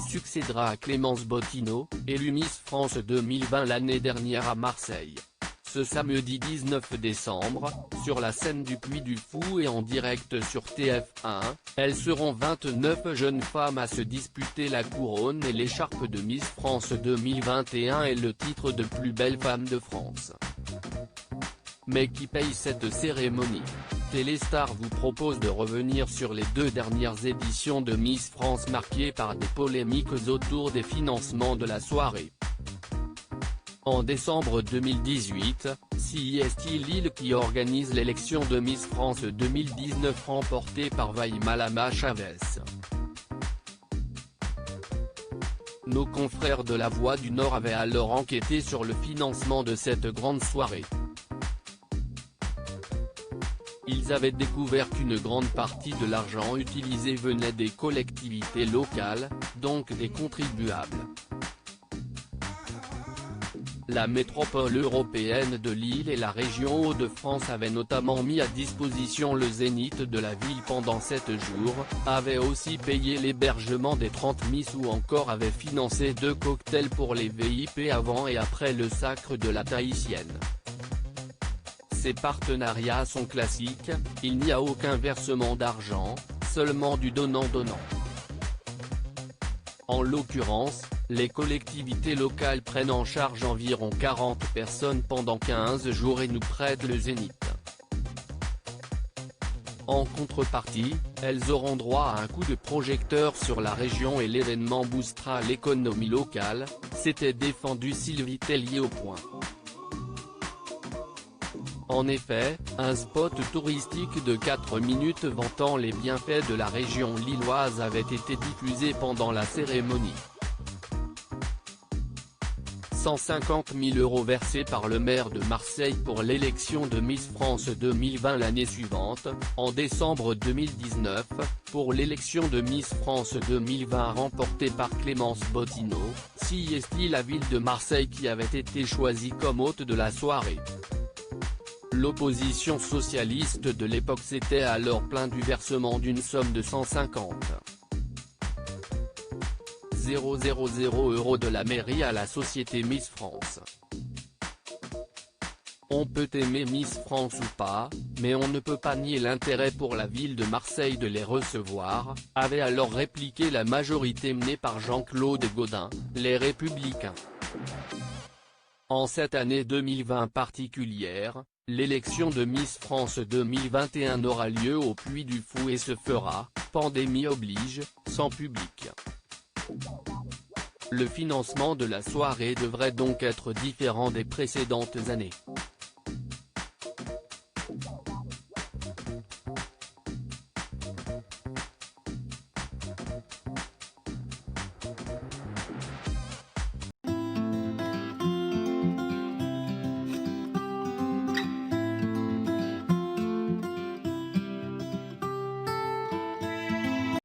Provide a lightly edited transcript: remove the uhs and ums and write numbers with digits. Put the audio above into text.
succédera à Clémence Bottineau, élue Miss France 2020 l'année dernière à Marseille. Ce samedi 19 décembre, sur la scène du Puy du Fou et en direct sur TF1, elles seront 29 jeunes femmes à se disputer la couronne et l'écharpe de Miss France 2021 et le titre de plus belle femme de France. Mais qui paye cette cérémonie? Téléstar vous propose de revenir sur les 2 dernières éditions de Miss France marquées par des polémiques autour des financements de la soirée. En décembre 2018, CIST Lille qui organise l'élection de Miss France 2019 remportée par Malama Chavez. Nos confrères de La Voix du Nord avaient alors enquêté sur le financement de cette grande soirée. Ils avaient découvert qu'une grande partie de l'argent utilisé venait des collectivités locales, donc des contribuables. La métropole européenne de Lille et la région Hauts-de-France avaient notamment mis à disposition le zénith de la ville pendant 7 jours, avaient aussi payé l'hébergement des 30 Miss ou encore avaient financé 2 cocktails pour les VIP avant et après le sacre de la Tahitienne. Ces partenariats sont classiques, il n'y a aucun versement d'argent, seulement du donnant-donnant. En l'occurrence, les collectivités locales prennent en charge environ 40 personnes pendant 15 jours et nous prêtent le zénith. En contrepartie, elles auront droit à un coup de projecteur sur la région et l'événement boostera l'économie locale, s'était défendu Sylvie Tellier au Point. En effet, un spot touristique de 4 minutes vantant les bienfaits de la région lilloise avait été diffusé pendant la cérémonie. 150 000 € versés par le maire de Marseille pour l'élection de Miss France 2020 l'année suivante, en décembre 2019, pour l'élection de Miss France 2020 remportée par Clémence Bottineau, CIST la ville de Marseille qui avait été choisie comme hôte de la soirée. L'opposition socialiste de l'époque s'était alors plaint du versement d'une somme de 150 000 € de la mairie à la société Miss France. On peut aimer Miss France ou pas, mais on ne peut pas nier l'intérêt pour la ville de Marseille de les recevoir, avait alors répliqué la majorité menée par Jean-Claude Gaudin, les Républicains. En cette année 2020 particulière, l'élection de Miss France 2021 aura lieu au Puy du Fou et se fera, pandémie oblige, sans public. Le financement de la soirée devrait donc être différent des précédentes années.